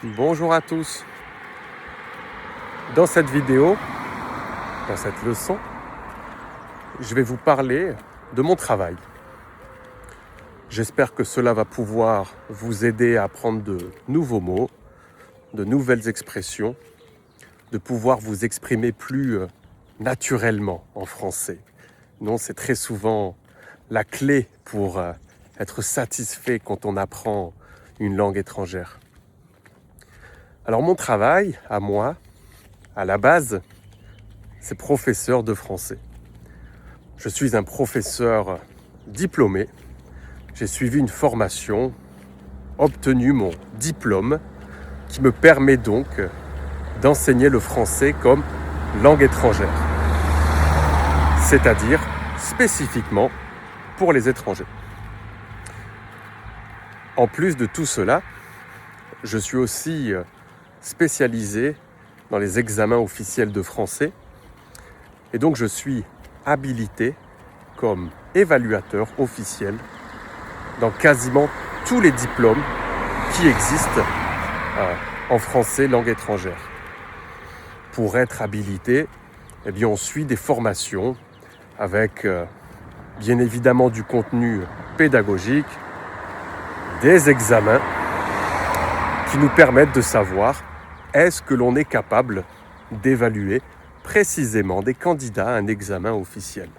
Bonjour à tous. Dans cette vidéo, dans cette leçon, je vais vous parler de mon travail. J'espère que cela va pouvoir vous aider à apprendre de nouveaux mots, de nouvelles expressions, de pouvoir vous exprimer plus naturellement en français. Non, c'est très souvent la clé pour être satisfait quand on apprend une langue étrangère. Alors mon travail, à moi, à la base, c'est professeur de français. Je suis un professeur diplômé. J'ai suivi une formation, obtenu mon diplôme qui me permet donc d'enseigner le français comme langue étrangère, c'est-à-dire spécifiquement pour les étrangers. En plus de tout cela, je suis aussi spécialisé dans les examens officiels de français et donc je suis habilité comme évaluateur officiel dans quasiment tous les diplômes qui existent en français langue étrangère. Pour être habilité, on suit des formations avec bien évidemment du contenu pédagogique, des examens qui nous permettent de savoir est-ce que l'on est capable d'évaluer précisément des candidats à un examen officiel.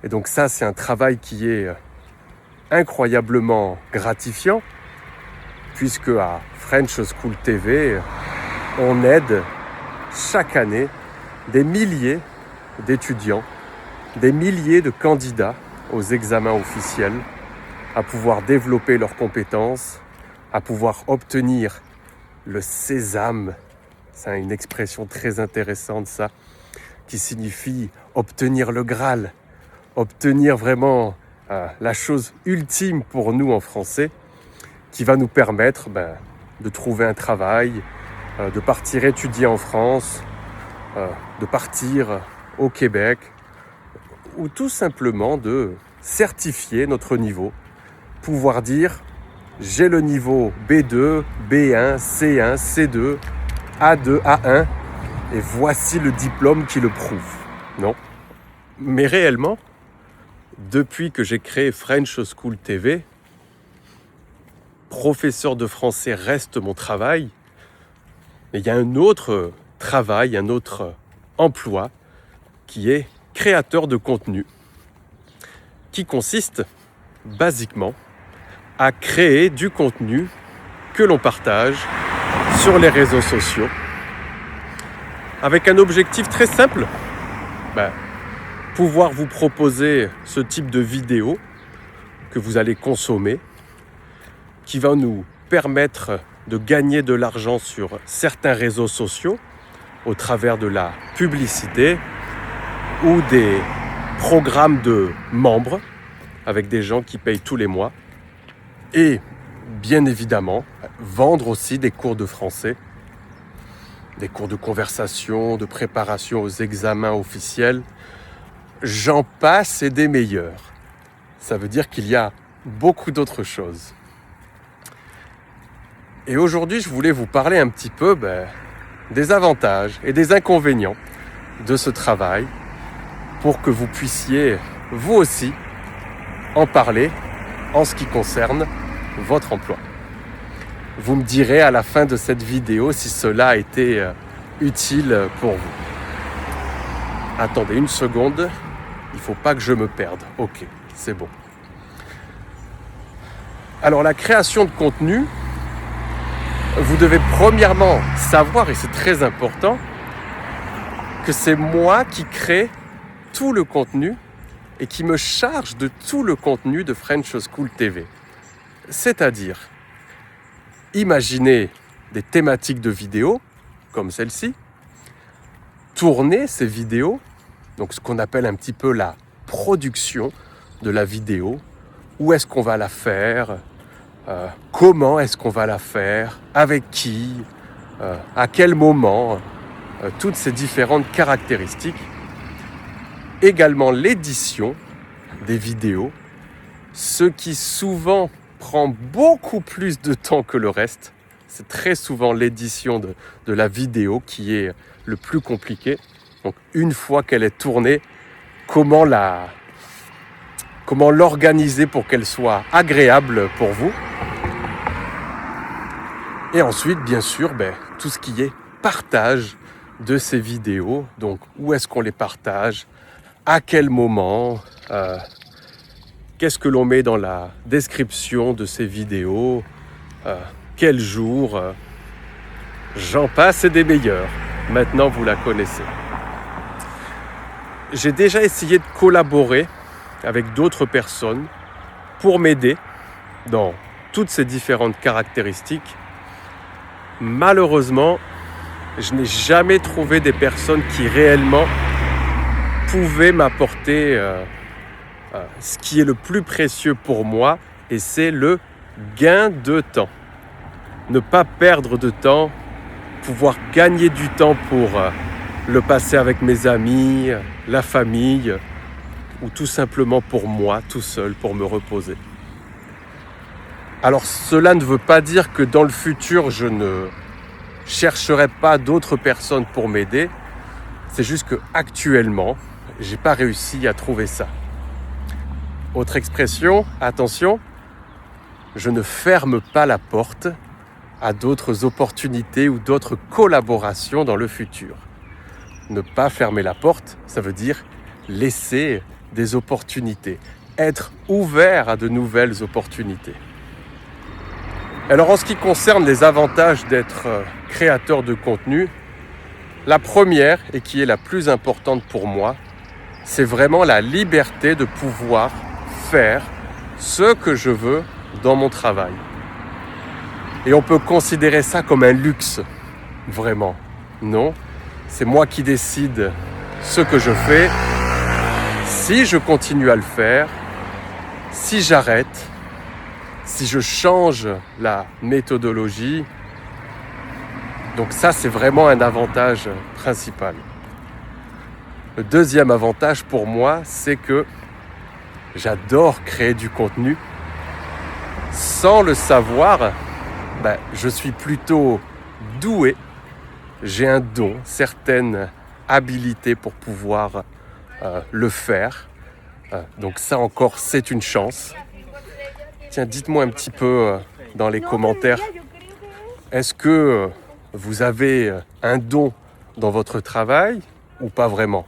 Et donc ça, c'est un travail qui est incroyablement gratifiant, puisque à French School TV, on aide chaque année des milliers d'étudiants, des milliers de candidats aux examens officiels à pouvoir développer leurs compétences, à pouvoir obtenir le sésame. C'est une expression très intéressante, ça, qui signifie obtenir le Graal, obtenir vraiment la chose ultime pour nous en français, qui va nous permettre de trouver un travail, de partir étudier en France, de partir au Québec, ou tout simplement de certifier notre niveau, pouvoir dire j'ai le niveau B2, B1, C1, C2, A2, A1, et voici le diplôme qui le prouve. Non. Mais réellement, depuis que j'ai créé French School TV, professeur de français reste mon travail, mais il y a un autre travail, un autre emploi qui est créateur de contenu, qui consiste basiquement à créer du contenu que l'on partage sur les réseaux sociaux avec un objectif très simple, pouvoir vous proposer ce type de vidéo que vous allez consommer, qui va nous permettre de gagner de l'argent sur certains réseaux sociaux au travers de la publicité ou des programmes de membres avec des gens qui payent tous les mois. Et bien évidemment, vendre aussi des cours de français, des cours de conversation, de préparation aux examens officiels. J'en passe et des meilleurs. Ça veut dire qu'il y a beaucoup d'autres choses. Et aujourd'hui, je voulais vous parler un petit peu des avantages et des inconvénients de ce travail pour que vous puissiez, vous aussi, en parler en ce qui concerne votre emploi. Vous me direz à la fin de cette vidéo si cela a été utile pour vous. Attendez une seconde, il ne faut pas que je me perde. Ok, c'est bon. Alors la création de contenu, vous devez premièrement savoir, et c'est très important, que c'est moi qui crée tout le contenu et qui me charge de tout le contenu de French School TV. C'est-à-dire, imaginez des thématiques de vidéos, comme celle-ci, tourner ces vidéos, donc ce qu'on appelle un petit peu la production de la vidéo, où est-ce qu'on va la faire, comment est-ce qu'on va la faire, avec qui, à quel moment, toutes ces différentes caractéristiques. Également l'édition des vidéos, ce qui souvent prend beaucoup plus de temps que le reste, c'est très souvent l'édition de la vidéo qui est le plus compliqué. Donc une fois qu'elle est tournée, comment l'organiser pour qu'elle soit agréable pour vous. Et ensuite, bien sûr, tout ce qui est partage de ces vidéos. Donc, où est-ce qu'on les partage? À quel moment? Qu'est-ce que l'on met dans la description de ces vidéos? Quel jour? J'en passe et des meilleurs. Maintenant, vous la connaissez. J'ai déjà essayé de collaborer avec d'autres personnes pour m'aider dans toutes ces différentes caractéristiques. Malheureusement, je n'ai jamais trouvé des personnes qui réellement pouvaient m'apporter ce qui est le plus précieux pour moi, et c'est le gain de temps. Ne pas perdre de temps, pouvoir gagner du temps pour le passer avec mes amis, la famille, ou tout simplement pour moi, tout seul, pour me reposer. Alors cela ne veut pas dire que dans le futur, je ne chercherai pas d'autres personnes pour m'aider. C'est juste qu'actuellement, je n'ai pas réussi à trouver ça. Autre expression, attention, je ne ferme pas la porte à d'autres opportunités ou d'autres collaborations dans le futur. Ne pas fermer la porte, ça veut dire laisser des opportunités, être ouvert à de nouvelles opportunités. Alors en ce qui concerne les avantages d'être créateur de contenu, la première, et qui est la plus importante pour moi, c'est vraiment la liberté de pouvoir faire ce que je veux dans mon travail. Et on peut considérer ça comme un luxe, vraiment. Non, c'est moi qui décide ce que je fais, si je continue à le faire, si j'arrête, si je change la méthodologie. Donc ça, c'est vraiment un avantage principal. Le deuxième avantage pour moi, c'est que j'adore créer du contenu. Sans le savoir, je suis plutôt doué. J'ai un don, certaines habilités pour pouvoir le faire. Donc ça encore, c'est une chance. Tiens, dites-moi un petit peu dans les commentaires, est-ce que vous avez un don dans votre travail ou pas vraiment?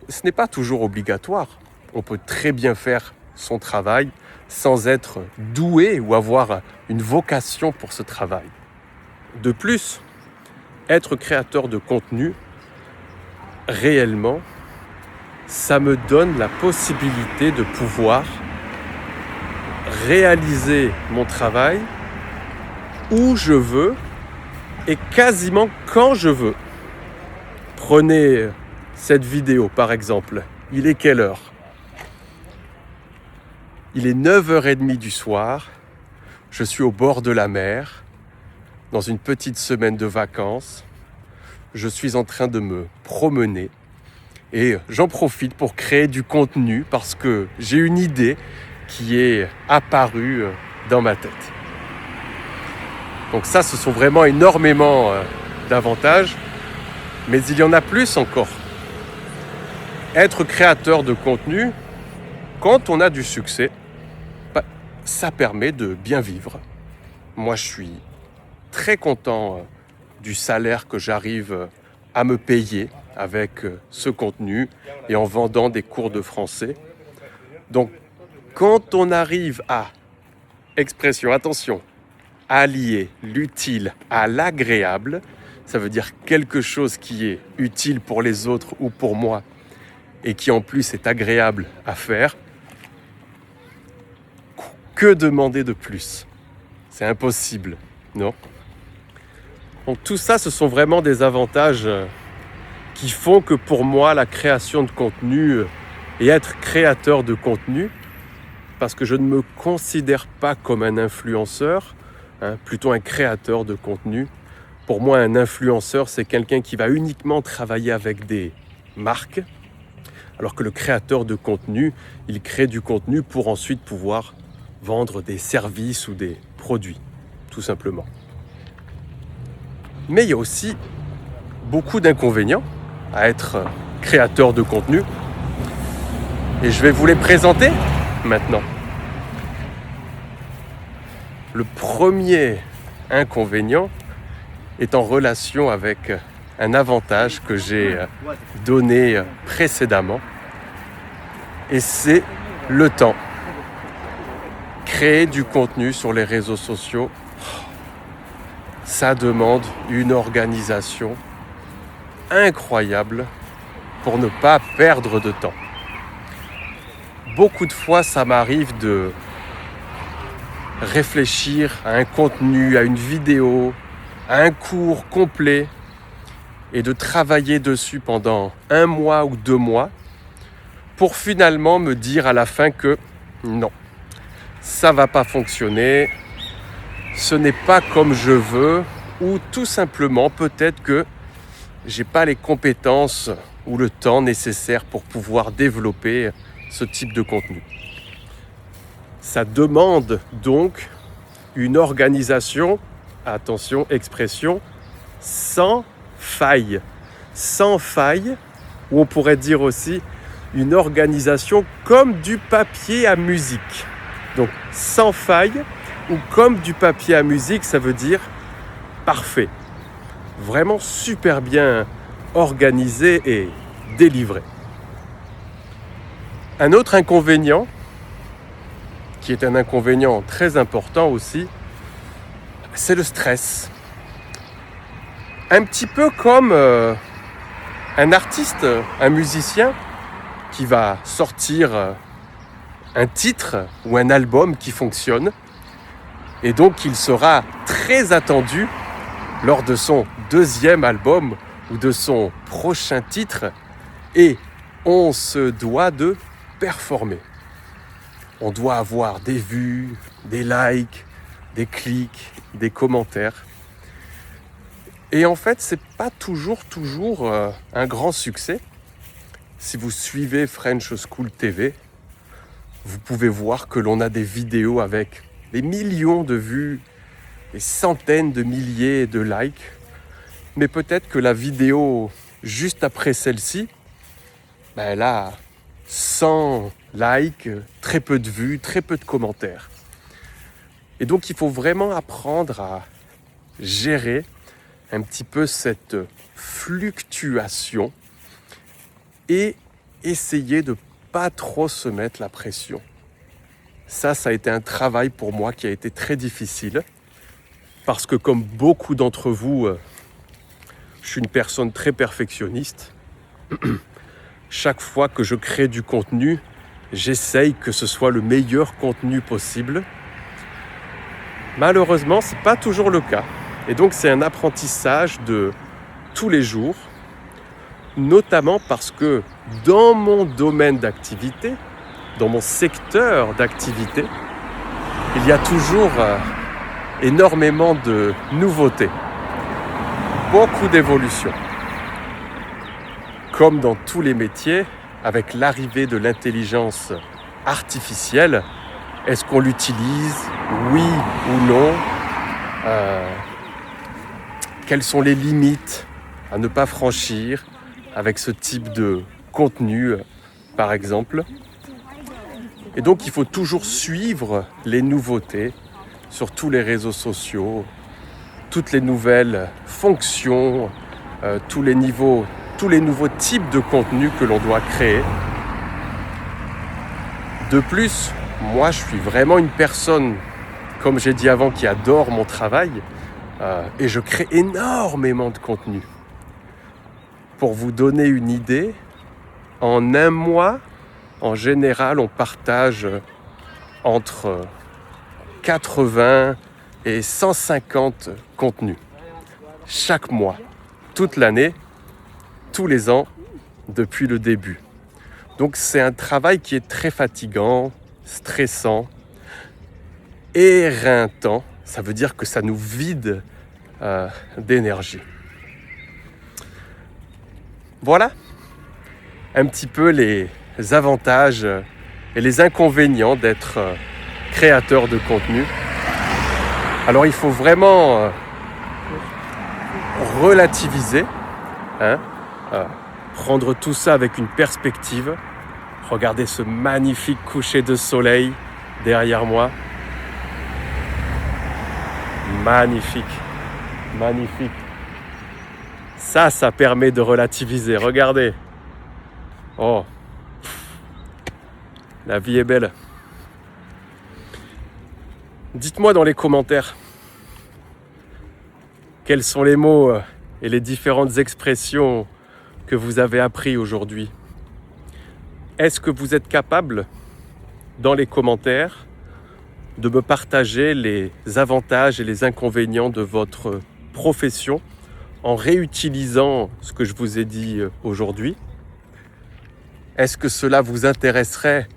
Ce n'est pas toujours obligatoire. On peut très bien faire son travail sans être doué ou avoir une vocation pour ce travail. De plus, être créateur de contenu, réellement, ça me donne la possibilité de pouvoir réaliser mon travail où je veux et quasiment quand je veux. Prenez cette vidéo par exemple. Il est quelle heure? Il est 9h30 du soir. Je suis au bord de la mer, dans une petite semaine de vacances. Je suis en train de me promener et j'en profite pour créer du contenu parce que j'ai une idée qui est apparue dans ma tête. Donc ça, ce sont vraiment énormément d'avantages, mais il y en a plus encore. Être créateur de contenu, quand on a du succès, ça permet de bien vivre. Moi, je suis très content du salaire que j'arrive à me payer avec ce contenu et en vendant des cours de français. Donc, quand on arrive à, expression, attention, allier l'utile à l'agréable, ça veut dire quelque chose qui est utile pour les autres ou pour moi et qui en plus est agréable à faire, que demander de plus? C'est impossible, non? Donc tout ça, ce sont vraiment des avantages qui font que pour moi, la création de contenu et être créateur de contenu, parce que je ne me considère pas comme un influenceur, plutôt un créateur de contenu. Pour moi, un influenceur, c'est quelqu'un qui va uniquement travailler avec des marques, alors que le créateur de contenu, il crée du contenu pour ensuite pouvoir vendre des services ou des produits, tout simplement. Mais il y a aussi beaucoup d'inconvénients à être créateur de contenu. Et je vais vous les présenter maintenant. Le premier inconvénient est en relation avec un avantage que j'ai donné précédemment. Et c'est le temps. Créer du contenu sur les réseaux sociaux, ça demande une organisation incroyable pour ne pas perdre de temps. Beaucoup de fois, ça m'arrive de réfléchir à un contenu, à une vidéo, à un cours complet et de travailler dessus pendant 1 mois ou 2 mois pour finalement me dire à la fin que non, ça va pas fonctionner, ce n'est pas comme je veux, ou tout simplement peut-être que j'ai pas les compétences ou le temps nécessaire pour pouvoir développer ce type de contenu. Ça demande donc une organisation, attention, expression, sans faille. Sans faille, ou on pourrait dire aussi une organisation comme du papier à musique. Donc sans faille ou comme du papier à musique, ça veut dire parfait. Vraiment super bien organisé et délivré. Un autre inconvénient, qui est un inconvénient très important aussi, c'est le stress. Un petit peu comme un artiste, un musicien qui va sortir un titre ou un album qui fonctionne et donc il sera très attendu lors de son 2e album ou de son prochain titre et on se doit de performer. On doit avoir des vues, des likes, des clics, des commentaires. Et en fait, c'est pas toujours un grand succès. Si vous suivez French School TV, vous pouvez voir que l'on a des vidéos avec des millions de vues, des centaines de milliers de likes. Mais peut-être que la vidéo juste après celle-ci, elle a 100 likes, très peu de vues, très peu de commentaires. Et donc il faut vraiment apprendre à gérer un petit peu cette fluctuation et essayer de pas trop se mettre la pression. Ça a été un travail pour moi qui a été très difficile parce que comme beaucoup d'entre vous, je suis une personne très perfectionniste. Chaque fois que je crée du contenu, j'essaye que ce soit le meilleur contenu possible. Malheureusement, ce n'est pas toujours le cas. Et donc, c'est un apprentissage de tous les jours, notamment parce que dans mon domaine d'activité, dans mon secteur d'activité, il y a toujours énormément de nouveautés, beaucoup d'évolutions. Comme dans tous les métiers, avec l'arrivée de l'intelligence artificielle, est-ce qu'on l'utilise, oui ou non? Quelles sont les limites à ne pas franchir avec ce type de contenu, par exemple? Et donc, il faut toujours suivre les nouveautés sur tous les réseaux sociaux, toutes les nouvelles fonctions, tous les nouveaux types de contenus que l'on doit créer. De plus, moi, je suis vraiment une personne, comme j'ai dit avant, qui adore mon travail et je crée énormément de contenu. Pour vous donner une idée, en 1 mois, en général, on partage entre 80 et 150 contenus chaque mois, toute l'année, tous les ans, depuis le début. Donc c'est un travail qui est très fatigant, stressant, éreintant. Ça veut dire que ça nous vide d'énergie. Voilà un petit peu les avantages et les inconvénients d'être créateur de contenu. Alors il faut vraiment relativiser, hein, prendre tout ça avec une perspective. Regardez ce magnifique coucher de soleil derrière moi. Magnifique, magnifique. Ça permet de relativiser. Regardez. Oh, la vie est belle. Dites-moi dans les commentaires quels sont les mots et les différentes expressions que vous avez appris aujourd'hui. Est-ce que vous êtes capable, dans les commentaires, de me partager les avantages et les inconvénients de votre profession en réutilisant ce que je vous ai dit aujourd'hui? Est-ce que cela vous intéresserait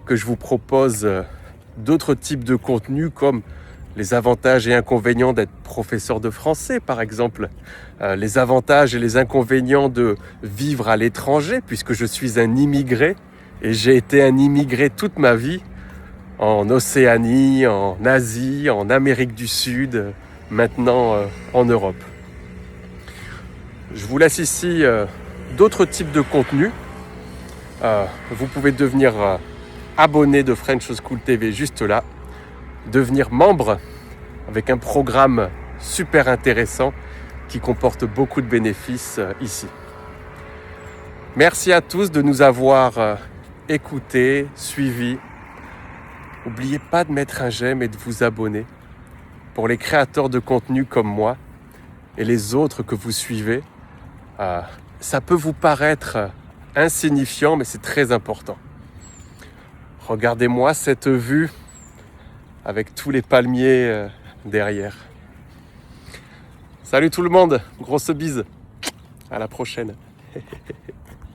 que je vous propose d'autres types de contenus comme les avantages et inconvénients d'être professeur de français, par exemple, les avantages et les inconvénients de vivre à l'étranger, puisque je suis un immigré et j'ai été un immigré toute ma vie, en Océanie, en Asie, en Amérique du Sud, maintenant en Europe. Je vous laisse ici d'autres types de contenus. Vous pouvez devenir abonné de French School TV juste là, devenir membre avec un programme super intéressant qui comporte beaucoup de bénéfices ici. Merci à tous de nous avoir écoutés, suivis. N'oubliez pas de mettre un j'aime et de vous abonner. Pour les créateurs de contenu comme moi et les autres que vous suivez, ça peut vous paraître insignifiant, mais c'est très important. Regardez-moi cette vue avec tous les palmiers derrière. Salut tout le monde, grosse bise. À la prochaine.